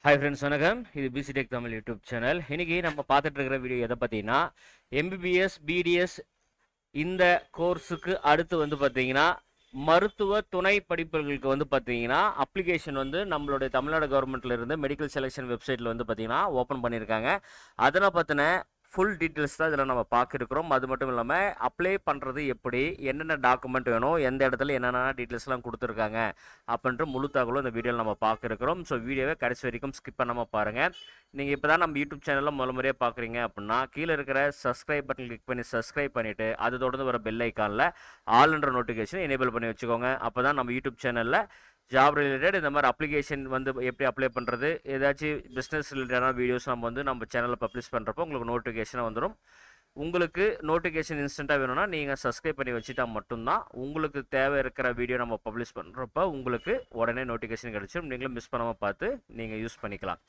Hi friends, வணக்கம். இது BC Tech Tamil YouTube channel. இன்னைக்கு நம்ம பார்த்துட்டு இருக்கிற வீடியோ எதை பற்றினா MBBS BDS இந்த கோர்ஸுக்கு அடுத்து வந்து பார்த்தீங்கன்னா மருத்துவ துணை படிப்புகளுக்கு வந்து பார்த்தீங்கன்னா அப்ளிகேஷன் வந்து நம்மளுடைய தமிழ்நாடு கவர்மெண்ட்ல இருந்து மெடிக்கல் செலெக்ஷன் வெப்சைட்டில் வந்து பார்த்தீங்கன்னா ஓப்பன் பண்ணியிருக்காங்க. அதனை பற்றின ஃபுல் டீட்டெயில்ஸ் தான் இதில் நம்ம பார்க்குறோம். அது மட்டும் இல்லாமல் அப்ளை பண்ணுறது எப்படி, என்னென்ன டாக்குமெண்ட் வேணும், எந்த இடத்துல என்னென்ன டீட்டெயில்ஸ்லாம் கொடுத்துருக்காங்க அப்படின்ற முழு தகவலும் இந்த வீடியோவில் நம்ம பார்க்குறோம். ஸோ வீடியோவை கடைசி வரைக்கும் ஸ்கிப் பண்ணாமல் பாருங்கள். நீங்கள் இப்போ தான் நம்ம யூடியூப் சேனலில் முறையாக பார்க்குறீங்க அப்படின்னா கீழே இருக்கிற சப்ஸ்கிரைப் பட்டன் கிளிக் பண்ணி சப்ஸ்கிரைப் பண்ணிவிட்டு அது தொடர்ந்து வர பெல் ஐக்கானில் ஆல்ன்ற நோட்டிஃபிகேஷன் எனேபிள் பண்ணி வச்சுக்கோங்க. அப்போ தான் நம்ம யூடியூப் சேனலில் ஜாப் ரிலேட்டட் இந்த மாதிரி அப்ளிகேஷன் வந்து எப்படி அப்ளை பண்ணுறது, ஏதாச்சும் பிஸ்னஸ் ரிலேட்டடான வீடியோஸ் நம்ம சேனலில் பப்ளிஷ் பண்ணுறப்போ உங்களுக்கு நோட்டிஃபிகேஷனாக வந்துடும். உங்களுக்கு நோட்டிஃபிகேஷன் இன்ஸ்டண்ட்டாக வேணும்னா நீங்கள் சப்ஸ்கிரைப் பண்ணி வச்சுட்டா மட்டும்தான் உங்களுக்கு தேவை இருக்கிற வீடியோ நம்ம பப்ளிஷ் பண்ணுறப்போ உங்களுக்கு உடனே நோட்டிஃபிகேஷன் கிடச்சிடும். நீங்களும் மிஸ் பண்ணாமல் பார்த்து நீங்கள் யூஸ் பண்ணிக்கலாம்.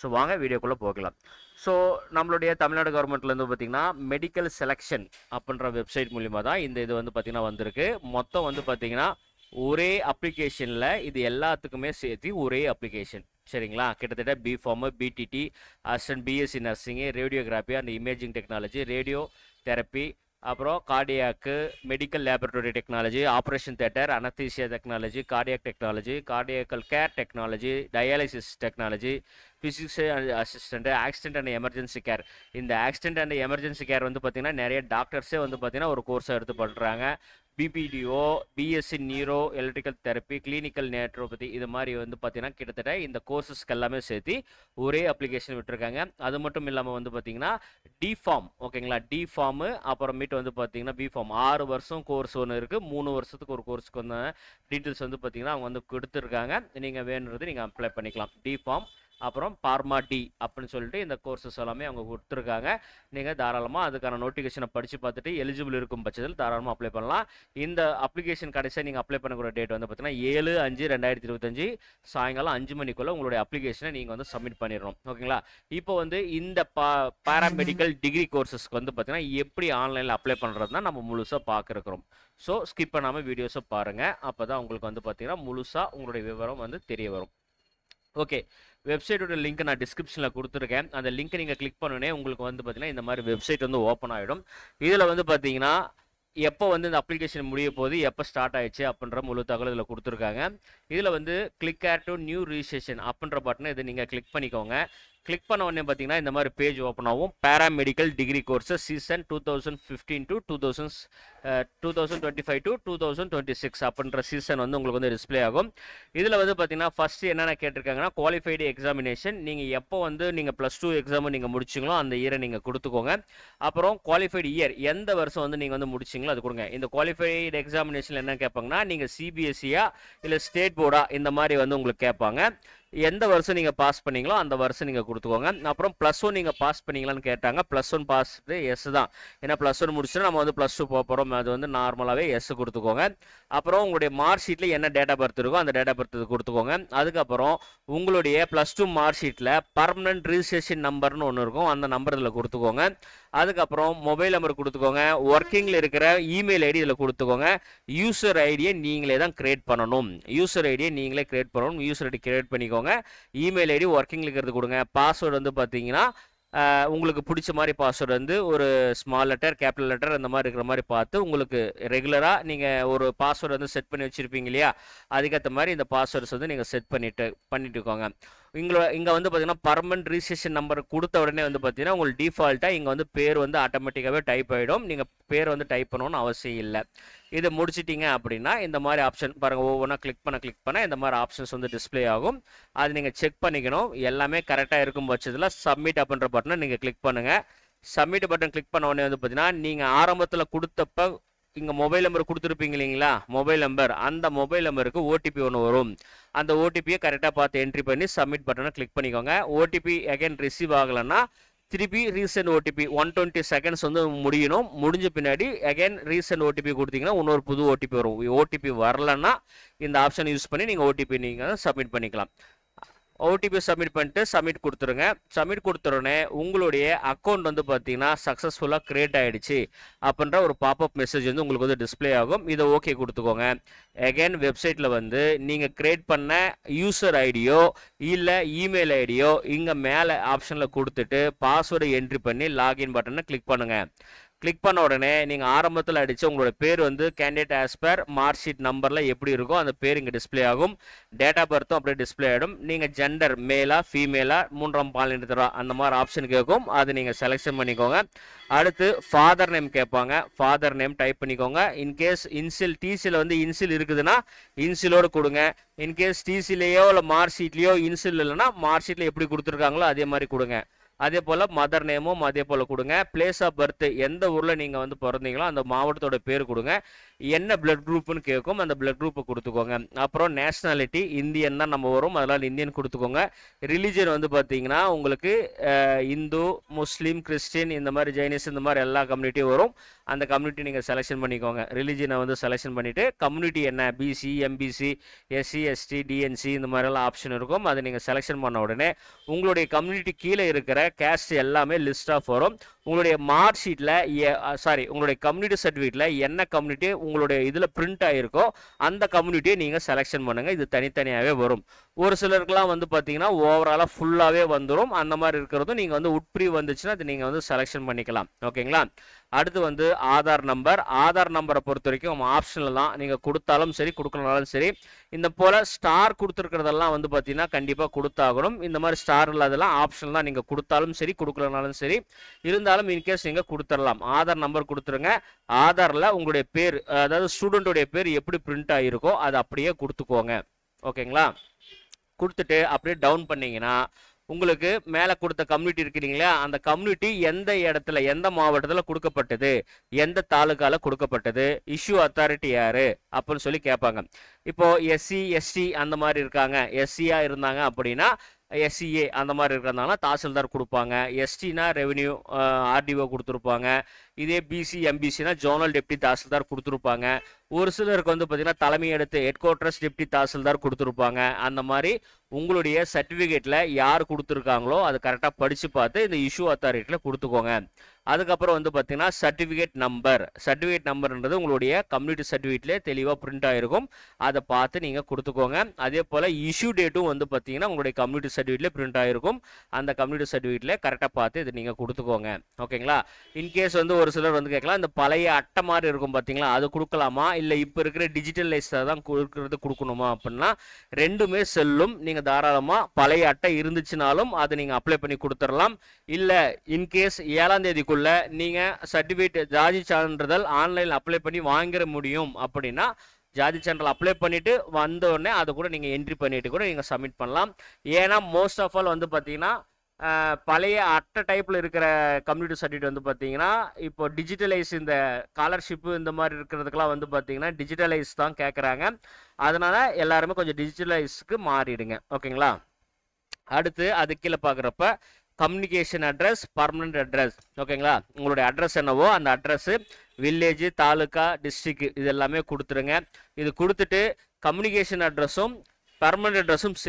ஸோ வாங்க வீடியோக்குள்ளே போகலாம். ஸோ நம்மளுடைய தமிழ்நாடு கவர்மெண்ட்லேருந்து பார்த்திங்கன்னா மெடிக்கல் செலெக்ஷன் அப்படின்ற வெப்சைட் மூலிமா தான் இந்த இது வந்து பார்த்திங்கன்னா வந்திருக்கு. மொத்தம் வந்து பார்த்திங்கன்னா ஒரே அப்ளிகேஷனில் இது எல்லாத்துக்குமே சேர்த்து ஒரே அப்ளிகேஷன், சரிங்களா? கிட்டத்தட்ட B Pharm, BPT, assistant, BSc nursing, radiography and imaging technology, radio therapy, அப்புறம் cardiac, medical laboratory technology, operation theatre, anaesthesia technology, cardiac technology, cardiacal care technology, dialysis technology, physics assistant, accident and emergency care. இந்த accident and emergency care வந்து பார்த்திங்கன்னா நிறைய டாக்டர்ஸே வந்து பார்த்திங்கன்னா ஒரு கோர்ஸை எடுத்து பண்ணுறாங்க. BPTO, BSc neuro electrical therapy, clinical naturopathy, இது மாதிரி வந்து பார்த்தீங்கன்னா கிட்டத்தட்ட இந்த கோர்சஸ்க்கு எல்லாமே சேர்த்து ஒரே அப்ளிகேஷன் விட்டுருக்காங்க. அது மட்டும் இல்லாமல் வந்து பார்த்தீங்கன்னா டிஃபார்ம், ஓகேங்களா? டிஃபார்மு அப்புறமேட்டு வந்து பார்த்தீங்கன்னா பிஃபார்ம் 6 வருஷம் கோர்ஸ் ஒன்று இருக்குது. 3 வருஷத்துக்கு ஒரு கோர்ஸுக்கு வந்து டீட்டெயில்ஸ் வந்து பார்த்தீங்கன்னா அவங்க வந்து கொடுத்துருக்காங்க. நீங்கள் வேணுன்றது நீங்கள் அப்ளை பண்ணிக்கலாம். டிஃபார்ம் அப்புறம் பார்மா டி அப்படின்னு சொல்லிட்டு இந்த கோர்சஸ் எல்லாமே அவங்க கொடுத்துருக்காங்க. நீங்கள் தாராளமாக அதுக்கான நோட்டிஃபிகேஷனை படித்து பார்த்துட்டு எலிஜிபிள் இருக்கும் பட்சத்தில் தாராளமாக அப்ளை பண்ணலாம். இந்த அப்ளிகேஷன் கடைசியாக நீங்கள் அப்ளை பண்ணக்கூடிய டேட் வந்து பார்த்தீங்கன்னா 7/5/2025 சாயங்காலம் 5 மணிக்குள்ளே உங்களுடைய அப்ளிகேஷனை நீங்கள் வந்து சப்மிட் பண்ணிடணும், ஓகேங்களா? இப்போ வந்து இந்த பாராமெடிக்கல் டிகிரி கோர்சஸ்க்கு வந்து பார்த்தீங்கன்னா எப்படி ஆன்லைனில் அப்ளை பண்ணுறதுனா நம்ம முழுசாக பார்க்குறோம். ஸோ ஸ்கிப் பண்ணாமல் வீடியோஸை பாருங்கள். அப்போ தான் உங்களுக்கு வந்து பார்த்தீங்கன்னா முழுசாக உங்களுடைய விவரம் வந்து தெரிய வரும். ஓகே, வெப்சைட்டோட லிங்க் நான் டிஸ்கிரிப்ஷனில் கொடுத்துருக்கேன். அந்த லிங்க்கை நீங்கள் கிளிக் பண்ணோன்னே உங்களுக்கு வந்து பார்த்தீங்கன்னா இந்த மாதிரி வெப்சைட் வந்து ஓப்பன் ஆகிடும். இதில் வந்து பார்த்தீங்கன்னா எப்போ வந்து இந்த அப்ளிகேஷன் முடிய போது, எப்போ ஸ்டார்ட் ஆயிடுச்சு அப்படின்ற முழு தகவல் இதில் கொடுத்துருக்காங்க. இதில் வந்து click air to new registration அப்படின்ற பட்டனை இதை நீங்கள் கிளிக் பண்ணிக்கோங்க. கிளிக் பண்ண உடனே பார்த்தீங்கன்னா இந்த மாதிரி பேஜ் ஓப்பன் ஆகும். Paramedical degree courses season 2015 to 2025 to 2026 அப்படின்ற சீசன் வந்து உங்களுக்கு வந்து டிஸ்பிளே ஆகும். இதில் வந்து பார்த்தீங்கன்னா ஃபஸ்ட்டு என்னென்ன கேட்டிருக்காங்கன்னா குவாலிஃபைடு எக்ஸாமினேஷன், நீங்கள் எப்போ வந்து நீங்கள் +2 எக்ஸாம் நீங்கள் முடிச்சிங்களோ அந்த இயரை நீங்கள் கொடுத்துக்கோங்க. அப்புறம் குவாலிஃபைடு இயர், எந்த வருஷம் வந்து நீங்கள் வந்து முடிச்சிங்களோ அது கொடுங்க. இந்த குவாலிஃபைடு எக்ஸாமினேஷன் என்ன கேட்பாங்கன்னா நீங்கள் சிபிஎஸ்சியா இல்லை ஸ்டேட் போர்டா இந்த மாதிரி வந்து உங்களுக்கு கேட்பாங்க. எந்த வருஷம் நீங்கள் பாஸ் பண்ணீங்களோ அந்த வருஷம் நீங்கள் கொடுத்துக்கோங்க. அப்புறம் +1 நீங்கள் பாஸ் பண்ணீங்களான்னு கேட்டாங்க. +1 பாஸ் எஸ் தான். ஏன்னா +1 முடிச்சுட்டு நம்ம வந்து +2 போக போகிறோம். அது வந்து நார்மலாகவே எஸ் கொடுத்துக்கோங்க. அப்புறம் உங்களுடைய மார்க் ஷீட்டில் என்ன டேட் ஆஃப் பர்த் இருக்கோ அந்த டேட் ஆஃப் பர்த் கொடுத்துக்கோங்க. அதுக்கப்புறம் உங்களுடைய +2 மார்க் ஷீட்டில் பர்மனன்ட் ரிஜிஸ்ட்ரேஷன் நம்பர்னு ஒன்று இருக்கும், அந்த நம்பர் இதில் கொடுத்துக்கோங்க. அதுக்கப்புறம் மொபைல் நம்பர் கொடுத்துக்கோங்க. ஒர்க்கிங்கில் இருக்கிற இமெயில் ஐடி இதில் கொடுத்துக்கோங்க. யூசர் ஐடியை நீங்களே தான் கிரியேட் பண்ணணும். யூசர் ஐடியை நீங்களே கிரியேட் பண்ணணும். யூசர் ஐடி கிரியேட் பண்ணிக்கோங்க. இமெயில் ஐடி ஒர்க்கிங்கில் இருக்கிறது கொடுங்க. பாஸ்வேர்டு வந்து பார்த்தீங்கன்னா உங்களுக்கு பிடிச்ச மாதிரி பாஸ்வேர்டு வந்து ஒரு ஸ்மால் லெட்டர், கேபிட்டல் லெட்டர் அந்த மாதிரி இருக்கிற மாதிரி பார்த்து உங்களுக்கு ரெகுலராக நீங்கள் ஒரு பாஸ்வேர்டு வந்து செட் பண்ணி வச்சுருப்பீங்க இல்லையா, அதுக்கேற்ற மாதிரி இந்த பாஸ்வேர்ட்ஸ் வந்து நீங்கள் செட் பண்ணிட்டுக்கோங்க. இங்கே வந்து பார்த்தீங்கன்னா பர்மனன்ட் ரிஜிஸ்ட்ரேஷன் நம்பர் கொடுத்த உடனே வந்து பார்த்தீங்கன்னா உங்களுக்கு டிஃபால்ட்டாக இங்கே வந்து பேர் வந்து ஆட்டோமேட்டிக்காகவே டைப் ஆகிடும். நீங்கள் பேர் வந்து டைப் பண்ணணும்னு அவசியம் இல்லை. இதை முடிச்சிட்டிங்க அப்படின்னா இந்த மாதிரி ஆப்ஷன் பாருங்கள், ஒவ்வொன்றா கிளிக் பண்ண இந்த மாதிரி ஆப்ஷன்ஸ் வந்து டிஸ்பிளே ஆகும். அது நீங்கள் செக் பண்ணிக்கணும். எல்லாமே கரெக்டாக இருக்கும் பட்சத்தில் சப்மிட் அப்படின்ற பட்டனை நீங்கள் கிளிக் பண்ணுங்கள். சப்மிட் பட்டன் கிளிக் பண்ண உடனே வந்து பார்த்தீங்கன்னா நீங்கள் ஆரம்பத்தில் கொடுத்தப்ப இங்கே மொபைல் நம்பர் கொடுத்துருப்பீங்க இல்லைங்களா, மொபைல் நம்பர், அந்த மொபைல் நம்பருக்கு ஓடிபி ஒன்று வரும். அந்த ஓடிபியை கரெக்டாக பார்த்து என்ட்ரி பண்ணி சப்மிட் பட்டனை கிளிக் பண்ணிக்கோங்க. ஓடிபி அகைன் ரிசீவ் ஆகலைன்னா திருப்பி ரீசெண்ட் ஓடிபி 120 செகண்ட்ஸ் வந்து முடியணும். முடிஞ்ச பின்னாடி அகைன் ரீசெண்ட் ஓடிபி கொடுத்தீங்கன்னா இன்னொரு புது ஓடிபி வரும். ஓடிபி வரலன்னா இந்த ஆப்ஷன் யூஸ் பண்ணி நீங்கள் ஓடிபி நீங்கள் சப்மிட் பண்ணிக்கலாம். ஓடிபி சப்மிட் பண்ணிட்டு சப்மிட் கொடுத்துருங்க. சப்மிட் கொடுத்துருனே உங்களுடைய அக்கௌண்ட் வந்து பார்த்தீங்கன்னா சக்ஸஸ்ஃபுல்லாக கிரியேட் ஆகிடுச்சு அப்படின்ற ஒரு பாப்அப் மெசேஜ் வந்து உங்களுக்கு வந்து டிஸ்பிளே ஆகும். இதை ஓகே கொடுத்துக்கோங்க. அகைன் வெப்சைட்டில் வந்து நீங்கள் கிரியேட் பண்ண யூசர் ஐடியோ இல்லை இமெயில் ஐடியோ இங்கே மேலே ஆப்ஷனில் கொடுத்துட்டு பாஸ்வேர்டை என்ட்ரி பண்ணி லாகின் பட்டனை கிளிக் பண்ணுங்கள். கிளிக் பண்ண உடனே நீங்கள் ஆரம்பத்தில் அடித்து உங்களோட பேர் வந்து candidate as per mark sheet நம்பரில் எப்படி இருக்கோ அந்த பேர் இங்கே டிஸ்பிளே ஆகும். டேட் ஆஃப் பர்த்தும் அப்படியே டிஸ்பிளே ஆகிடும். நீங்கள் ஜெண்டர் மேலா ஃபீமேலா 3ஆம் பாலினத்தரா அந்த மாதிரி ஆப்ஷன் கேட்கும். அது நீங்கள் செலெக்ஷன் பண்ணிக்கோங்க. அடுத்து ஃபாதர் நேம் கேட்பாங்க. ஃபாதர் நேம் டைப் பண்ணிக்கோங்க. இன்கேஸ் இன்சில் டிசியில் வந்து இன்சில் இருக்குதுன்னா இன்சிலோடு கொடுங்க. இன்கேஸ் டிசிலேயோ இல்லை மார்க் ஷீட்லேயோ இன்சில் இல்லைன்னா மார்க் ஷீட்டில் எப்படி கொடுத்துருக்காங்களோ அதே மாதிரி கொடுங்க. அதே போல் மதர் நேமும் அதே போல் கொடுங்க. பிளேஸ் ஆஃப் பர்த் எந்த ஊரில் நீங்கள் வந்து பிறந்தீங்களோ அந்த மாவட்டத்தோட பேர் கொடுங்க. என்ன பிளட் குரூப்னு கேட்கும், அந்த பிளட் குரூப்பை கொடுத்துக்கோங்க. அப்புறம் நேஷ்னாலிட்டி இந்தியன் தான் நம்ம வரும், அதனால் இந்தியன் கொடுத்துக்கோங்க. ரிலீஜன் வந்து பார்த்தீங்கன்னா உங்களுக்கு இந்து, முஸ்லீம், கிறிஸ்டின் இந்த மாதிரி ஜெயினிஸ் இந்த மாதிரி எல்லா கம்யூனிட்டியும் வரும். அந்த கம்யூனிட்டி நீங்கள் செலெக்ஷன் பண்ணிக்கோங்க. ரிலீஜனை வந்து செலெக்ஷன் பண்ணிவிட்டு கம்யூனிட்டி என்ன BC, MBC, SC, ST, DNC இந்த மாதிரிலாம் ஆப்ஷன் இருக்கும். அதை நீங்கள் செலெக்ஷன் பண்ண உடனே உங்களுடைய கம்யூனிட்டி கீழே இருக்கிற கேஸ்ட் எல்லாமே லிஸ்ட் ஆஃப் வரும். உங்களுடைய மார்க் ஷீட்டில் உங்களுடைய கம்யூனிட்டி சர்டிஃபிகேட்டில் என்ன கம்யூனிட்டி உங்களுடைய இதில் பிரிண்ட் ஆகிருக்கோ அந்த கம்யூனிட்டியை நீங்கள் செலெக்ஷன் பண்ணுங்கள். இது தனித்தனியாகவே வரும். ஒரு சிலருக்குலாம் வந்து பார்த்தீங்கன்னா ஓவராலாக ஃபுல்லாகவே வந்துடும். அந்த மாதிரி இருக்கிறதும் நீங்கள் வந்து உட்பிரி வந்துச்சுன்னா அது நீங்கள் வந்து செலெக்ஷன் பண்ணிக்கலாம். ஓகேங்களா. அடுத்து வந்து ஆதார் நம்பர். ஆதார் நம்பரை பொறுத்த வரைக்கும் ஆப்ஷனில் தான் நீங்கள் கொடுத்தாலும் சரி கொடுக்கலனாலும் சரி. இந்த போல் ஸ்டார் கொடுத்துருக்கிறதெல்லாம் வந்து பார்த்தீங்கன்னா கண்டிப்பாக கொடுத்தாகணும். இந்த மாதிரி ஸ்டார் இல்லாதெல்லாம் ஆப்ஷன் தான். நீங்கள் கொடுத்தாலும் சரி கொடுக்கலனாலும் சரி. இருந்தாலும் இன்கேஸ் நீங்கள் கொடுத்துடலாம். ஆதார் நம்பர் கொடுத்துருங்க. ஆதாரில் உங்களுடைய பேர் அதாவது ஸ்டூடெண்ட்டுடைய பேர் எப்படி பிரிண்ட் ஆகிருக்கோ அதை அப்படியே கொடுத்துக்கோங்க. ஓகேங்களா. கொடுத்துட்டு அப்படியே டவுன் பண்ணிங்கன்னா உங்களுக்கு மேலே கொடுத்த கம்யூனிட்டி இருக்கிறீங்களா அந்த கம்யூனிட்டி எந்த இடத்துல எந்த மாவட்டத்தில் கொடுக்கப்பட்டது, எந்த தாலுக்காவில் கொடுக்கப்பட்டது, இஷ்யூ அத்தாரிட்டி யார் அப்படின்னு சொல்லி கேட்பாங்க. இப்போது எஸ்சி, எஸ்டி அந்த மாதிரி இருக்காங்க. எஸ்சியாக இருந்தாங்க அப்படின்னா எஸ்சிஏ அந்த மாதிரி இருக்கிறதுனால தாசில்தார் கொடுப்பாங்க. எஸ்டினா ரெவென்யூ ஆர்டிஓ கொடுத்துருப்பாங்க. இதே பிசி, எம்பிசினா ஜோனல் டெப்டி தாசில்தார் கொடுத்துருப்பாங்க. ஒரு சிலருக்கு வந்து பார்த்தீங்கன்னா தலைமை எடுத்து ஹெட் குவார்ட்டர்ஸ் டெப்டி தாசில்தார் கொடுத்துருப்பாங்க. அந்த மாதிரி உங்களுடைய சர்டிஃபிகேட்டில் யார் கொடுத்துருக்காங்களோ அது கரெக்டாக படித்து பார்த்து இந்த இஷ்யூ அத்தாரிட்டியில் கொடுத்துக்கோங்க. அதுக்கப்புறம் வந்து பார்த்தீங்கன்னா சர்டிஃபிகேட் நம்பர்ன்றது உங்களுடைய கம்யூனிட்டி சர்டிஃபிகேட்லேயே தெளிவாக பிரிண்ட் ஆகிருக்கும். அதை பார்த்து நீங்கள் கொடுத்துக்கோங்க. அதே போல் இஷ்யூ டேட்டும் வந்து பார்த்தீங்கன்னா உங்களுடைய கம்யூனிட்டி சர்டிஃபிகேட்லேயே பிரிண்ட் ஆகிருக்கும். அந்த கம்யூனிட்டி சர்டிஃபிகேட்லேயே கரெக்டாக பார்த்து இது நீங்கள் கொடுத்துக்கோங்க. ஓகேங்களா. இன்கேஸ் வந்து ஒரு சிலர் வந்து கேட்கலாம், இந்த பழைய அட்டை மாதிரி இருக்கும் பார்த்தீங்களா அது கொடுக்கலாமா இல்லை இப்போ இருக்கிற டிஜிட்டலைஸாக தான் கொடுக்கணுமா அப்படின்னா ரெண்டுமே செல்லும். நீங்கள் தாராளமாக பழைய அட்டை இருந்துச்சுனாலும் அதை நீங்கள் அப்ளை பண்ணி கொடுத்துடலாம். இல்லை இன்கேஸ் 7ஆம் தேதிக்குள்ள நீங்கள் சர்டிஃபிகேட் ஜாதி சான்றிதழ் ஆன்லைனில் அப்ளை பண்ணி வாங்கிட முடியும் அப்படின்னா ஜாதி சான்றிதழ் அப்ளை பண்ணிவிட்டு வந்தோடனே அதை கூட நீங்கள் என்ட்ரி பண்ணிவிட்டு கூட நீங்கள் சப்மிட் பண்ணலாம். ஏன்னா மோஸ்ட் ஆஃப் ஆல் வந்து பார்த்தீங்கன்னா பழைய அட்டை டைப்பில் இருக்கிற கம்யூனிட்டி சர்டிஃபிகேட் வந்து பார்த்தீங்கன்னா இப்போ டிஜிட்டலைஸ் இந்த ஸ்காலர்ஷிப்பு இந்த மாதிரி இருக்கிறதுக்கெலாம் வந்து பார்த்தீங்கன்னா டிஜிட்டலைஸ் தான் கேட்குறாங்க. அதனால் எல்லாருமே கொஞ்சம் டிஜிட்டலைஸ்க்கு மாறிடுங்க. ஓகேங்களா. அடுத்து அது கீழே பார்க்குறப்ப கம்யூனிகேஷன் அட்ரஸ், பர்மனண்ட் அட்ரஸ். ஓகேங்களா. உங்களுடைய அட்ரஸ் என்னவோ அந்த அட்ரஸ்ஸு வில்லேஜ், தாலுக்கா, டிஸ்ட்ரிக்ட் இது எல்லாமே கொடுத்துருங்க. இது கொடுத்துட்டு கம்யூனிகேஷன் அட்ரஸும் பர்மனண்ட் அட்ரஸும்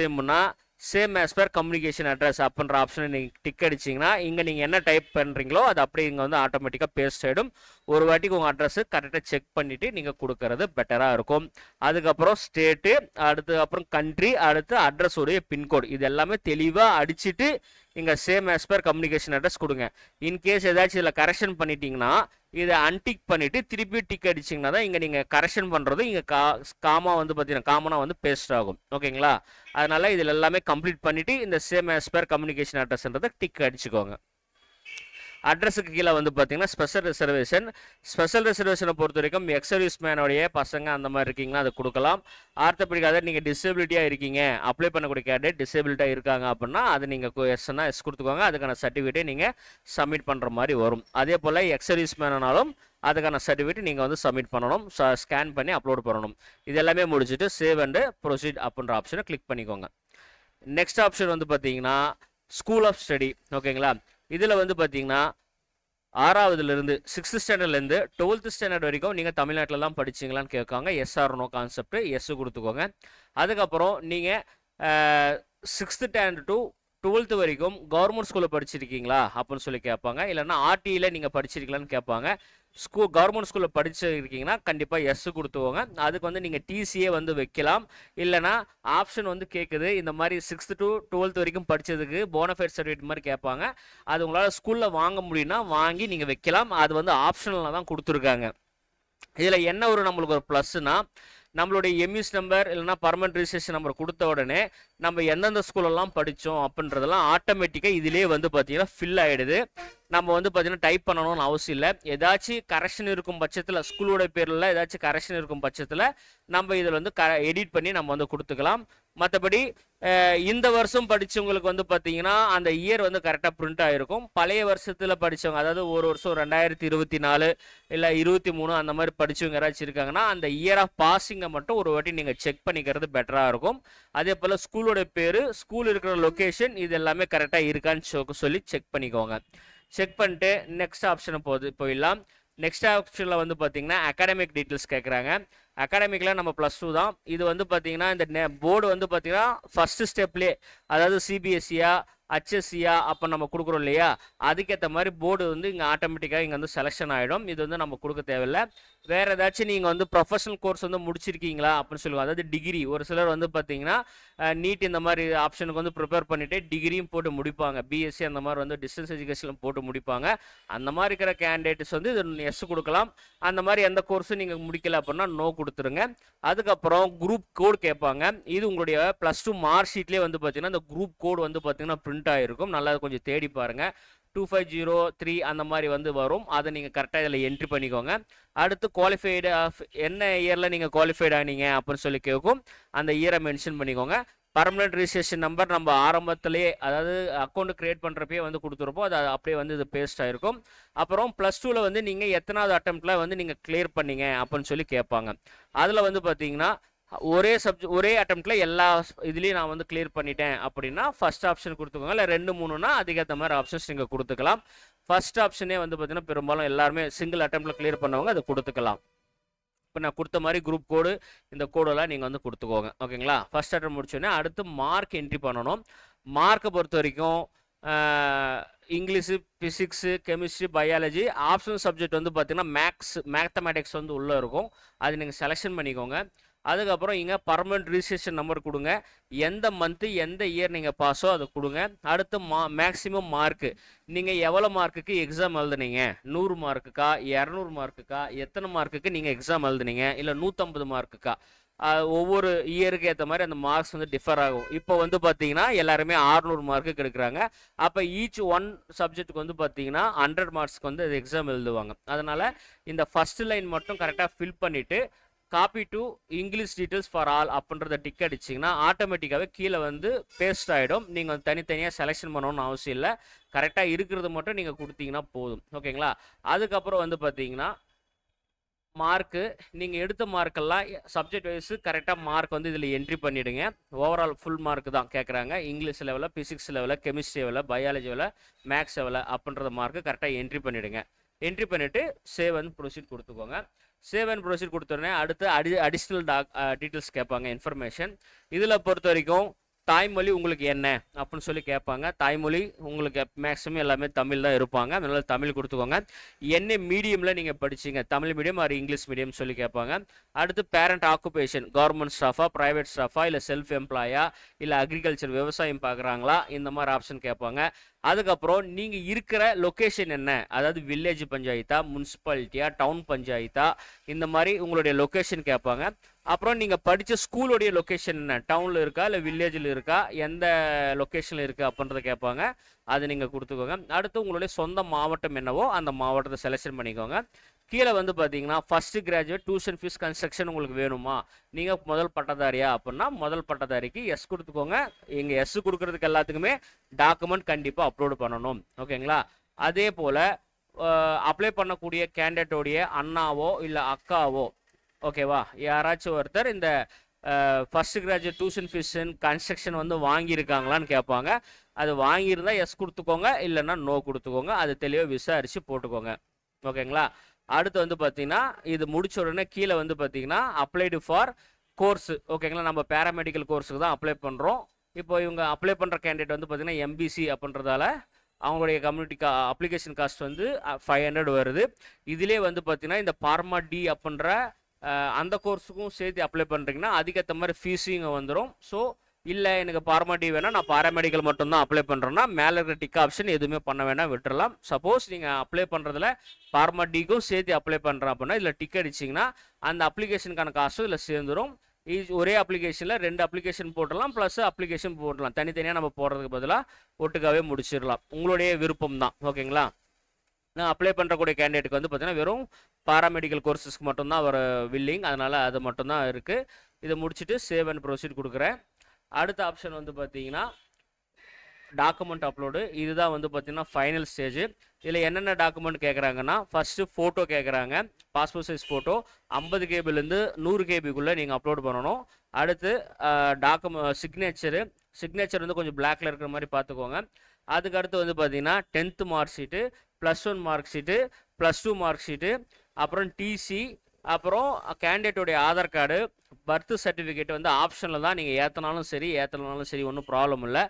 same as per communication address அப்படின்ற ஆப்ஷனை நீங்கள் டிக் அடிச்சிங்கன்னா இங்கே நீங்கள் என்ன டைப் பண்ணுறீங்களோ அது அப்படியே இங்கே வந்து ஆட்டோமேட்டிக்காக பேஸ்ட் ஆகிடும். ஒரு வாட்டிக்கு உங்கள் அட்ரஸு கரெக்டாக செக் பண்ணிவிட்டு நீங்கள் கொடுக்கறது பெட்டராக இருக்கும். அதுக்கப்புறம் ஸ்டேட்டு, அப்புறம் கண்ட்ரி, அடுத்து அட்ரஸோடைய பின்கோடு இது எல்லாமே தெளிவாக அடிச்சுட்டு இங்கே same as per communication address கொடுங்க. இன்கேஸ் ஏதாச்சும் இதில் கரெக்ஷன் பண்ணிட்டீங்கன்னா இதை அன்டிக் பண்ணிவிட்டு திருப்பி டிக் அடிச்சிங்கன்னா தான் இங்கே நீங்கள் கரெக்ஷன் பண்ணுறது இங்கே காமா வந்து பார்த்தீங்கன்னா காமனாக வந்து பேஸ்ட் ஆகும். ஓகேங்களா. அதனால் இதில் எல்லாமே கம்ப்ளீட் பண்ணிவிட்டு இந்த சேம் ஆஸ் பர் கம்யூனிகேஷன் அட்ரஸ்ன்றதை டிக் அடிச்சுக்கோங்க. அட்ரஸுக்கு கீழே வந்து பார்த்தீங்கன்னா ஸ்பெஷல் ரிசர்வேஷனை பொறுத்த வரைக்கும் எக்ஸ் சர்வீஸ் மேனோடைய பசங்க அந்த மாதிரி இருக்கீங்கன்னா அது கொடுக்கலாம். ஆர்த்தோபெடிக் அதாவது நீங்கள் டிசேபிலிட்டியாக இருக்கீங்க, அப்ளை பண்ணக்கூடிய கேண்டிடேட் டிசேபிலிட்டியாக இருக்காங்க அப்படின்னா அது நீங்கள் எஸ்னா எஸ் கொடுத்துக்கோங்க. அதுக்கான சர்டிஃபிகேட்டை நீங்கள் சப்மிட் பண்ணுற மாதிரி வரும். அதே போல் எக்ஸ் சர்வீஸ் மேனாலும் அதுக்கான சர்டிஃபிகேட் நீங்கள் வந்து சப்மிட் பண்ணணும், ஸ்கேன் பண்ணி அப்லோட் பண்ணணும். இது எல்லாமே முடிச்சுட்டு சேவ் அண்டு ப்ரொசீட் அப்படின்ற ஆப்ஷனை கிளிக் பண்ணிக்கோங்க. நெக்ஸ்ட் ஆப்ஷன் வந்து பார்த்தீங்கன்னா ஸ்கூல் ஆஃப் ஸ்டடி. ஓகேங்களா. இதில் வந்து பார்த்தீங்கன்னா 6ஆவதுலேருந்து 6th ஸ்டாண்டர்ட்லேருந்து 12th ஸ்டாண்டர்ட் வரைக்கும் நீங்கள் தமிழ்நாட்டில் தான் படிச்சிங்களான்னு கேட்காங்க. Yes or no concept yes கொடுத்துக்கோங்க. அதுக்கப்புறம் நீங்கள் 6th ஸ்டாண்டர்ட் டு 12th வரைக்கும் கவர்மெண்ட் ஸ்கூலில் படிச்சிருக்கீங்களா அப்படின்னு சொல்லி கேட்பாங்க. இல்லைன்னா ஆர்டியில் நீங்கள் படிச்சிருக்கீங்களான்னு கேட்பாங்க. கவர்மெண்ட் ஸ்கூலில் படிச்சிருக்கீங்கன்னா கண்டிப்பாக எஸ் கொடுத்துவோங்க. அதுக்கு வந்து நீங்கள் டிசியே வந்து வைக்கலாம். இல்லைனா ஆப்ஷன் வந்து கேட்குது, இந்த மாதிரி 6th to 12th வரைக்கும் படித்ததுக்கு போனஃபைட் சர்டிஃபிகேட் மாதிரி கேட்பாங்க. அது உங்களால் ஸ்கூலில் வாங்க முடியும்னா வாங்கி நீங்கள் வைக்கலாம். அது வந்து ஆப்ஷனில் தான் கொடுத்துருக்காங்க. இதில் என்ன ஒரு நம்மளுக்கு ஒரு ப்ளஸ்னா, நம்மளுடைய எம்யூஸ் நம்பர் இல்லைனா பர்மனன்ட் ரிஜிஸ்ட்ரேஷன் நம்பர் கொடுத்த உடனே நம்ம எந்தெந்த ஸ்கூலெல்லாம் படித்தோம் அப்படின்றதெல்லாம் ஆட்டோமேட்டிக்காக இதிலே வந்து பார்த்தீங்கன்னா ஃபில் ஆகிடுது. நம்ம வந்து பார்த்தீங்கன்னா டைப் பண்ணணும்னு அவசியம் இல்லை. ஏதாச்சும் கரெக்ஷன் இருக்கும் பட்சத்தில், ஸ்கூலோட பேரில் ஏதாச்சும் கரெக்ஷன் இருக்கும் பட்சத்தில் நம்ம இதில் வந்து எடிட் பண்ணி நம்ம வந்து கொடுத்துக்கலாம். மற்றபடி இந்த வருஷம் படித்தவங்களுக்கு வந்து பார்த்தீங்கன்னா அந்த இயர் வந்து கரெக்டாக பிரிண்ட் ஆகிருக்கும். பழைய வருஷத்தில் படித்தவங்க, அதாவது ஒரு வருஷம் 2024 இல்லை 23 அந்த மாதிரி படித்தவங்க யாராச்சும் இருக்காங்கன்னா அந்த இயர் ஆஃப் பாசிங்கை மட்டும் ஒரு வாட்டி நீங்கள் செக் பண்ணிக்கிறது பெட்டராக இருக்கும். அதே போல் ஸ்கூலோட பேர், ஸ்கூல் இருக்கிற லொக்கேஷன், இது எல்லாமே கரெக்டாக இருக்கான்னு சொல்லி செக் பண்ணிக்கோங்க. செக் பண்ணிட்டு நெக்ஸ்ட் ஆப்ஷனை போயிடலாம். நெக்ஸ்ட் ஆப்ஷனில் வந்து பார்த்தீங்கன்னா அகாடமிக் டீட்டெயில்ஸ் கேட்குறாங்க. அகாடமிக்கில் நம்ம +2 தான். இது வந்து பார்த்தீங்கன்னா இந்த போர்டு வந்து பார்த்தீங்கன்னா ஃபஸ்ட்டு ஸ்டெப்லேயே, அதாவது சிபிஎஸ்சியா HSCயா அப்போ நம்ம கொடுக்குறோம் இல்லையா, அதுக்கேற்ற மாதிரி போர்டு வந்து இங்கே ஆட்டோமேட்டிக்காக இங்கே வந்து செலெக்ஷன் ஆகிடும். இது வந்து நம்ம கொடுக்க தேவையில்லை. வேறு ஏதாச்சும் நீங்கள் வந்து ப்ரொஃபஷனல் கோர்ஸ் வந்து முடிச்சிருக்கீங்களா அப்படின்னு சொல்லுவாங்க. அதாவது டிகிரி, ஒரு சிலர் வந்து பார்த்தீங்கன்னா நீட் இந்த மாதிரி ஆப்ஷனுக்கு வந்து ப்ரிப்பேர் பண்ணிவிட்டு டிகிரியும் போட்டு முடிப்பாங்க. பிஎஸ்சி அந்த மாதிரி வந்து டிஸ்டன்ஸ் எஜுகேஷன் போட்டு முடிப்பாங்க. அந்த மாதிரி இருக்கிற கேண்டிடேட்ஸ் வந்து இது எஸ் கொடுக்கலாம். அந்த மாதிரி எந்த கோர்ஸும் நீங்கள் முடிக்கல அப்படின்னா நோ கொடுத்துருங்க. அதுக்கப்புறம் குரூப் கோடு கேட்பாங்க. இது உங்களுடைய +2 மார்க் ஷீட்லேயே வந்து பார்த்தீங்கன்னா இந்த குரூப் கோடு வந்து பார்த்தீங்கன்னா பிரிண்ட் ஆகிருக்கும். நல்லா கொஞ்சம் தேடி பாருங்கள். 2503 அந்த மாதிரி வந்து வரும். அதை நீங்கள் கரெக்டாக இதில் என்ட்ரி பண்ணிக்கோங்க. அடுத்து குவாலிஃபைடு என்ன இயரில் நீங்கள் குவாலிஃபைடு ஆனீங்க அப்படின்னு சொல்லி கேட்கும். அந்த இயரை மென்ஷன் பண்ணிக்கோங்க. பர்மனன்ட் ரிஜிஸ்ட்ரேஷன் நம்பர் நம்ம ஆரம்பத்திலேயே, அதாவது அக்கௌண்ட் கிரியேட் பண்ணுறப்பே வந்து கொடுத்துருப்போம். அது அப்படியே வந்து இது பேஸ்ட் ஆகிருக்கும். அப்புறம் +2ல் வந்து நீங்கள் எத்தனாவது அட்டெம்ப்டில் வந்து நீங்கள் கிளியர் பண்ணீங்க அப்படின்னு சொல்லி கேட்பாங்க. அதில் வந்து பார்த்தீங்கன்னா ஒரே அட்டெம்ப்டில் எல்லா இதுலேயும் நான் வந்து கிளியர் பண்ணிட்டேன் அப்படின்னா ஃபர்ஸ்ட் ஆப்ஷன் கொடுத்துக்கோங்க. இல்லை 2 3னா அதுக்கேற்ற மாதிரி ஆப்ஷன்ஸ் நீங்கள் கொடுத்துக்கலாம். ஃபர்ஸ்ட் ஆப்ஷனே வந்து பார்த்தீங்கன்னா பெரும்பாலும் எல்லாருமே சிங்கிள் அட்டெம்ப்டில் கிளியர் பண்ணவங்க அதை கொடுத்துக்கலாம். இப்போ நான் கொடுத்த மாதிரி குரூப் கோடு, இந்த கோடெல்லாம் நீங்கள் வந்து கொடுத்துக்கோங்க. ஓகேங்களா? ஃபர்ஸ்ட் அட்டம் முடிச்சோடனே அடுத்து மார்க் என்ட்ரி பண்ணணும். மார்க்கை பொறுத்த வரைக்கும் English, physics, chemistry, biology, optional subject வந்து பார்த்தீங்கன்னா மேத்தமேட்டிக்ஸ் வந்து உள்ளே இருக்கும். அது நீங்கள் செலெக்ஷன் பண்ணிக்கோங்க. அதுக்கப்புறம் இங்கே பர்மனன்ட் ரிஜிஸ்ட்ரேஷன் நம்பர் கொடுங்க. எந்த மந்த்து எந்த இயர் நீங்கள் பாஸோ அதை கொடுங்க. அடுத்து மேக்ஸிமம் மார்க்கு, நீங்கள் எவ்வளோ மார்க்குக்கு எக்ஸாம் எழுதுனீங்க, 100 மார்க்குக்கா, 200 மார்க்குக்கா, எத்தனை மார்க்குக்கு நீங்கள் எக்ஸாம் எழுதுனீங்க, இல்லை 150 மார்க்குக்கா, ஒவ்வொரு இயருக்கு ஏற்ற மாதிரி அந்த மார்க்ஸ் வந்து டிஃபர் ஆகும். இப்போ வந்து பார்த்தீங்கன்னா எல்லாருமே 600 மார்க்குக்கு எடுக்கிறாங்க. அப்போ ஈச் ஒன் சப்ஜெக்ட்டுக்கு வந்து பார்த்தீங்கன்னா 100 மார்க்ஸ்க்கு வந்து எக்ஸாம் எழுதுவாங்க. அதனால் இந்த ஃபர்ஸ்ட் லைன் மட்டும் கரெக்டாக ஃபில் பண்ணிவிட்டு copy to English details for all அப்படின்றத டிக் அடிச்சிங்கன்னா ஆட்டோமேட்டிக்காகவே கீழே வந்து பேஸ்ட் ஆகிடும். நீங்கள் தனித்தனியாக செலெக்ஷன் பண்ணணும்னு அவசியம் இல்லை. கரெக்டாக இருக்கிறது மட்டும் நீங்கள் கொடுத்தீங்கன்னா போதும். ஓகேங்களா? அதுக்கப்புறம் வந்து பார்த்தீங்கன்னா மார்க்கு, நீங்கள் எடுத்த மார்க்கெல்லாம் சப்ஜெக்ட் வைஸு கரெக்டாக மார்க் வந்து இதில் என்ட்ரி பண்ணிவிடுங்க. ஓவரால் ஃபுல் மார்க் தான் கேட்குறாங்க. இங்கிலீஷ் லெவலில், ஃபிசிக்ஸ் லெவலில், கெமிஸ்ட்ரி லெவலில், பயாலஜி லெவலில், மேக்ஸ் லெவலில் அப்படின்ற மார்க்கு கரெக்டாக என்ட்ரி பண்ணிவிடுங்க. என்ட்ரி பண்ணிவிட்டு சேவ் அண்ட் ப்ரொசீட் கொடுத்துக்கோங்க. சேவ் அண்ட் ப்ரொசீட் கொடுத்தோடனே அடுத்து அடிஷ்னல் டீட்டெயில்ஸ் கேட்பாங்க, இன்ஃபர்மேஷன். இதில் பொறுத்த வரைக்கும் தாய்மொழி உங்களுக்கு என்ன அப்படின்னு சொல்லி கேட்பாங்க. தாய்மொழி உங்களுக்கு மேக்ஸிமம் எல்லாமே தமிழ் தான் இருப்பாங்க. அதனால தமிழ் கொடுத்துக்கோங்க. என்ன மீடியமில் நீங்கள் படிச்சிங்க, Tamil medium or English medium சொல்லி கேட்பாங்க. அடுத்து பேரண்ட் ஆக்குபேஷன், கவர்மெண்ட் ஸ்டாஃபா, ப்ரைவேட் ஸ்டாஃபா, இல்லை செல்ஃப் எம்ப்ளாயா, இல்லை அக்ரிகல்ச்சர் விவசாயம் பார்க்குறாங்களா, இந்த மாதிரி ஆப்ஷன் கேட்பாங்க. அதுக்கப்புறம் நீங்கள் இருக்கிற லொக்கேஷன் என்ன, அதாவது வில்லேஜ் பஞ்சாயத்தா, முனிசிபாலிட்டியா, டவுன் பஞ்சாயத்தா, இந்த மாதிரி உங்களுடைய லொக்கேஷன் கேட்பாங்க. அப்புறம் நீங்கள் படித்த ஸ்கூலோடைய லொக்கேஷன் என்ன, டவுனில் இருக்கா இல்லை வில்லேஜில் இருக்கா, எந்த லொக்கேஷனில் இருக்குது அப்படின்றத கேட்பாங்க. அது நீங்கள் கொடுத்துக்கோங்க. அடுத்து உங்களுடைய சொந்த மாவட்டம் என்னவோ அந்த மாவட்டத்தை செலெக்ஷன் பண்ணிக்கோங்க. கீழே வந்து பார்த்தீங்கன்னா first graduate tuition fees construction உங்களுக்கு வேணுமா, நீங்கள் முதல் பட்டதாரியா அப்படின்னா முதல் பட்டதாரிக்கு எஸ் கொடுத்துக்கோங்க. இங்கே எஸ் கொடுக்குறதுக்கு எல்லாத்துக்குமே டாக்குமெண்ட் கண்டிப்பாக அப்லோடு பண்ணணும். ஓகேங்களா? அதே போல் அப்ளை பண்ணக்கூடிய கேண்டிடேட்டோடைய அண்ணாவோ இல்லை அக்காவோ, ஓகேவா, யாராச்சும் ஒருத்தர் இந்த first graduate tuition fees construction வந்து வாங்கியிருக்காங்களான்னு கேட்பாங்க. அது வாங்கியிருந்தா எஸ் கொடுத்துக்கோங்க, இல்லைன்னா நோ கொடுத்துக்கோங்க. அது தெளிவாக விசாரித்து போட்டுக்கோங்க. ஓகேங்களா? அடுத்து வந்து பார்த்தீங்கன்னா இது முடிச்ச உடனே கீழே வந்து பார்த்தீங்கன்னா அப்ளைடு ஃபார் கோர்ஸு. ஓகேங்களா? நம்ம பேராமெடிக்கல் கோர்ஸுக்கு தான் அப்ளை பண்ணுறோம். இப்போ இவங்க அப்ளை பண்ணுற கேண்டிடேட் வந்து பார்த்தீங்கன்னா எம்பிசி அப்படின்றதால அவங்களுடைய கம்யூனிட்டி அப்ளிகேஷன் காஸ்ட் வந்து 500 வருது. இதிலே வந்து பார்த்தீங்கன்னா இந்த பார்மா டி அப்படின்ற அந்த கோர்ஸுக்கும் சேர்த்து அப்ளை பண்ணுறீங்கன்னா அதுக்கேற்ற மாதிரி ஃபீஸும் இங்கே வந்துடும். ஸோ இல்லை எனக்கு பார்மா டி வேணால் நான் பாராமெடிக்கல் மட்டும்தான் அப்ளை பண்ணுறேன்னா மேலே இருக்கிற டிக் ஆப்ஷன் எதுவுமே பண்ண வேணாம், விட்டுறலாம். சப்போஸ் நீங்கள் அப்ளை பண்ணுறதுல பார்மா டிக்கும் சேர்த்து அப்ளை பண்ணுறேன் அப்படின்னா இதில் டிக் அடிச்சிங்கன்னா அந்த அப்ளிகேஷனுக்கான காசும் இதில் சேர்ந்துடும். ஒரே அப்ளிகேஷனில் 2 அப்ளிகேஷன் போட்டுடலாம், ப்ளஸ் அப்ளிகேஷன் போடலாம். தனித்தனியாக நம்ம போடுறதுக்கு பதிலாக ஒட்டுக்காவே முடிச்சிடலாம். உங்களுடைய விருப்பம் தான், ஓகேங்களா. நான் அப்ளை பண்ணுறக்கூடிய கேண்டிடேட்டுக்கு வந்து பார்த்தீங்கன்னா வெறும் பாராமெடிக்கல் கோர்சஸ்க்கு மட்டும்தான் அவர் வில்லிங், அதனால் அது மட்டும்தான் இருக்குது. இதை முடிச்சுட்டு சேவ் அண்ட் ப்ரொசீட் கொடுக்குறேன். அடுத்த ஆப்ஷன் வந்து பார்த்தீங்கன்னா டாக்குமெண்ட் அப்லோடு. இதுதான் வந்து பார்த்தீங்கன்னா ஃபைனல் ஸ்டேஜ். இதில் என்னென்ன டாக்குமெண்ட் கேட்குறாங்கன்னா ஃபஸ்ட்டு ஃபோட்டோ கேட்குறாங்க. பாஸ்போர்ட் சைஸ் ஃபோட்டோ 50 கேபிலேருந்து 100 கேபிக்குள்ளே நீங்கள் அப்லோட் பண்ணணும். அடுத்து சிக்னேச்சர் வந்து கொஞ்சம் பிளாக்ல இருக்கிற மாதிரி பார்த்துக்கோங்க. அதுக்கு அடுத்து வந்து பார்த்தீங்கன்னா 10th mark sheet, +1 mark sheet, +2 mark sheet, அப்புறம் டிசி, அப்புறம் கேண்டிடேட்டோடைய ஆதார் கார்டு, பர்த் சர்டிஃபிகேட் வந்து ஆப்ஷனில் தான், நீங்கள் ஏற்றினாலும் சரி ஏற்றனாலும் சரி ஒன்றும் ப்ராப்ளம் இல்லை.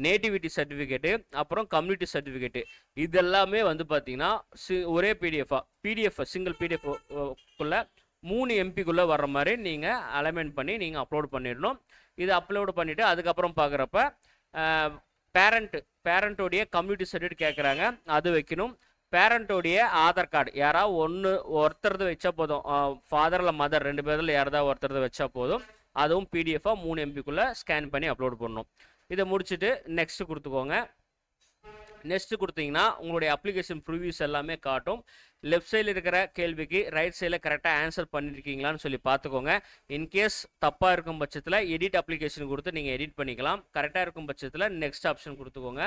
நேட்டிவிட்டி சர்டிஃபிகேட்டு, அப்புறம் கம்யூனிட்டி சர்டிஃபிகேட்டு, இதெல்லாமே வந்து பார்த்தீங்கன்னா ஒரே பிடிஎஃப் சிங்கிள் பிடிஎஃப்குள்ளே 3 MBக்குள்ளே வர்ற மாதிரி நீங்கள் அலைன்மெண்ட் பண்ணி நீங்கள் அப்லோட் பண்ணிடணும். இது அப்லோடு பண்ணிவிட்டு அதுக்கப்புறம் பார்க்குறப்ப பேரண்ட்டோடைய கம்யூனிட்டி சர்டிஃபிகேட் கேட்குறாங்க, அது வைக்கணும். பேரண்ட்டோடைய ஆதார் கார்டு யாராவது ஒருத்தரது வச்சா போதும், ஃபாதர் இல்லை மதர் 2 பேரில் யாராவது ஒருத்தரது வச்சா போதும். அதுவும் பிடிஎஃபாக 3 MBக்குள்ளே ஸ்கேன் பண்ணி அப்லோட் பண்ணணும். இதை முடிச்சுட்டு நெக்ஸ்ட்டு கொடுத்துக்கோங்க. நெக்ஸ்ட்டு கொடுத்தீங்கன்னா உங்களுடைய அப்ளிகேஷன் ப்ரிவியூஸ் எல்லாமே காட்டும். லெஃப்ட் சைடில் இருக்கிற கேள்விக்கு ரைட் சைடில் கரெக்டாக ஆன்சர் பண்ணியிருக்கீங்களான்னு சொல்லி பார்த்துக்கோங்க. இன்கேஸ் தப்பாக இருக்கும் பட்சத்தில் எடிட் அப்ளிகேஷன் கொடுத்து நீங்கள் எடிட் பண்ணிக்கலாம். கரெக்டாக இருக்கும் பட்சத்தில் நெக்ஸ்ட் ஆப்ஷன் கொடுத்துக்கோங்க.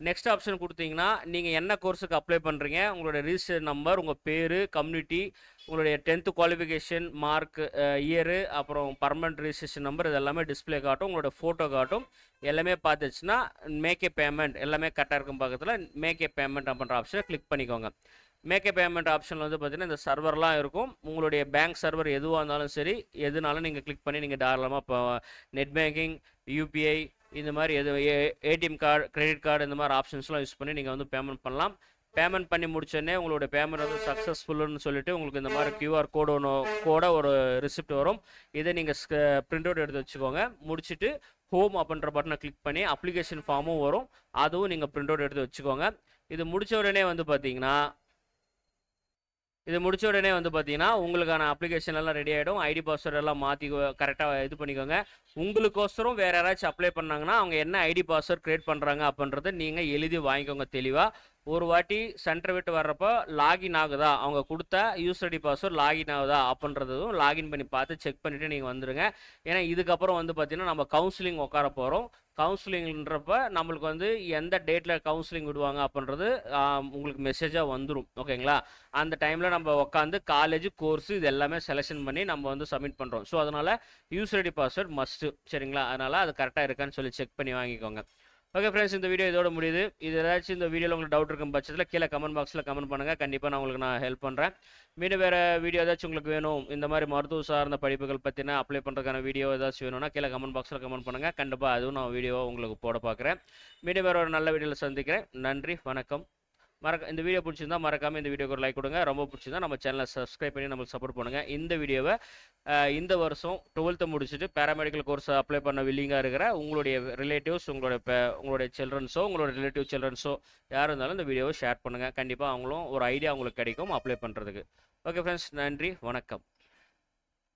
நெக்ஸ்ட் ஆப்ஷன் கொடுத்தீங்கன்னா நீங்கள் என்ன கோர்ஸுக்கு அப்ளை பண்ணுறீங்க, உங்களுடைய ரிஜிஸ்டர் நம்பர், உங்கள் பேர், கம்யூனிட்டி, உங்களுடைய 10th குவாலிஃபிகேஷன் மார்க், இயரு, அப்புறம் பர்மனெண்ட் ரிஜிஸ்ட்ரேஷன் நம்பர், இது எல்லாமே டிஸ்பிளே காட்டும். உங்களோட ஃபோட்டோ காட்டும். எல்லாமே பார்த்துச்சுன்னா மேக் ஏ பேமெண்ட் எல்லாமே கரெக்டாக இருக்கும். பக்கத்தில் மேக் ஏ பேமெண்ட் அப்படின்ற ஆப்ஷனை கிளிக் பண்ணிக்கோங்க. மேக் ஏ பேமெண்ட் ஆப்ஷனில் வந்து பார்த்தீங்கன்னா இந்த சர்வர்லாம் இருக்கும். உங்களுடைய பேங்க் சர்வர் எதுவாக இருந்தாலும் சரி, எதுனாலும் நீங்கள் கிளிக் பண்ணி நீங்கள் தாராளமாக இப்போ நெட் பேங்கிங், யூபிஐ, இந்த மாதிரி ஏடிஎம் கார்டு, கிரெடிட் கார்டு, இந்த மாதிரி ஆப்ஷன்ஸ்லாம் யூஸ் பண்ணி நீங்கள் வந்து பேமெண்ட் பண்ணலாம். பேமெண்ட் பண்ணி முடிச்சோடனே உங்களுடைய பேமெண்ட் வந்து சக்ஸஸ்ஃபுல்லுன்னு சொல்லிட்டு உங்களுக்கு இந்த மாதிரி QR கோட ஒரு ரிசிப்ட் வரும். இதை நீங்கள் பிரிண்ட் அவுட் எடுத்து வச்சுக்கோங்க. முடிச்சுட்டு ஹோம் அப்படின்ற பட்டனை கிளிக் பண்ணி அப்ளிகேஷன் ஃபார்மும் வரும், அதுவும் நீங்கள் பிரிண்ட் அவுட் எடுத்து வச்சுக்கோங்க. இது முடித்த உடனே வந்து பார்த்தீங்கன்னா உங்களுக்கான அப்ளிகேஷன் எல்லாம் ரெடி ஆகிடும். ஐடி பாஸ்வேர்டு எல்லாம் மாற்றி கரெக்டாக இது பண்ணிக்கோங்க. உங்களுக்கோசரம் வேறு யாராச்சும் அப்ளை பண்ணாங்கன்னா அவங்க என்ன ஐடி பாஸ்வேர்டு க்ரியேட் பண்ணுறாங்க அப்படின்றத நீங்கள் எழுதி வாங்கிக்கோங்க தெளிவாக. ஒரு வாட்டி சென்டர் விட்டு வர்றப்போ லாகின் ஆகுதா, அவங்க கொடுத்த யூசர் ஐடி பாஸ்வேர்டு லாகின் ஆகுதா அப்படின்றதும் லாகின் பண்ணி பார்த்து செக் பண்ணிவிட்டு நீங்கள் வந்துடுங்க. ஏன்னா இதுக்கப்புறம் வந்து பார்த்தீங்கன்னா நம்ம கவுன்சிலிங் உட்கார போகிறோம். கவுன்சிலிங்ன்றப்ப நம்மளுக்கு வந்து எந்த டேட்டில் கவுன்சிலிங் விடுவாங்க அப்படின்றது உங்களுக்கு மெசேஜாக வந்துடும், ஓகேங்களா. அந்த டைமில் நம்ம உட்காந்து காலேஜ் கோர்ஸு இது எல்லாமே செலெக்ஷன் பண்ணி நம்ம வந்து சப்மிட் பண்ணுறோம். ஸோ அதனால் யூசர் ஐடி பாஸ்வேர்டு மஸ்ட்டு, சரிங்களா. அதனால் அது கரெக்டாக இருக்கான்னு சொல்லி செக் பண்ணி வாங்கிக்கோங்க. ஓகே ஃப்ரெண்ட்ஸ், இந்த வீடியோ இதோட முடியுது. இது ஏதாச்சும் இந்த வீடியோவில் உங்களுக்கு டவுட் இருக்கும் பட்சத்தில் கீழே கமெண்ட் பாக்ஸில் கமெண்ட் பண்ணுங்கள். கண்டிப்பாக நான் உங்களுக்கு ஹெல்ப் பண்ணுறேன். மீண்டும் வேறு வீடியோ ஏதாச்சும் உங்களுக்கு வேணும், இந்த மாதிரி மருத்துவ சார்ந்த படிப்புகள் பற்றின அப்ளை பண்ணுறதுக்கான வீடியோ ஏதாச்சும் வேணும்னா கீழே கமெண்ட் பாக்ஸில் கமெண்ட் பண்ணுங்கள். கண்டிப்பாக அதுவும் நான் வீடியோவை உங்களுக்கு போட பார்க்குறேன். மீண்டும் வேறு ஒரு நல்ல வீடியோவில் சந்திக்கிறேன். நன்றி, வணக்கம். இந்த வீடியோ பிடிச்சிருந்தா மறக்காமல் இந்த வீடியோக்கு ஒரு லைக் கொடுங்க. ரொம்ப பிடிச்சிருந்தா நம்ம சேனலை சப்ஸ்கிரைப் பண்ணி நம்மளுக்கு சப்போர்ட் பண்ணுங்கள். இந்த வீடியோவை இந்த வருஷம் 12th முடிச்சுட்டு பேராமெடிக்கல் கோர்ஸ் அப்ளை பண்ண வில்லிங்காக இருக்கிற உங்களுடைய ரிலேட்டிவ்ஸ், உங்களுடைய சில்ட்ரன்ஸோ, உங்களோட ரிலேட்டிவ் சில்ட்ரன்ஸோ யார் இருந்தாலும் இந்த வீடியோவை ஷேர் பண்ணுங்கள். கண்டிப்பாக அவங்களும் ஒரு ஐடியா அவங்களுக்கு கிடைக்கும் அப்ளை பண்ணுறதுக்கு. ஓகே ஃப்ரெண்ட்ஸ், நன்றி, வணக்கம்.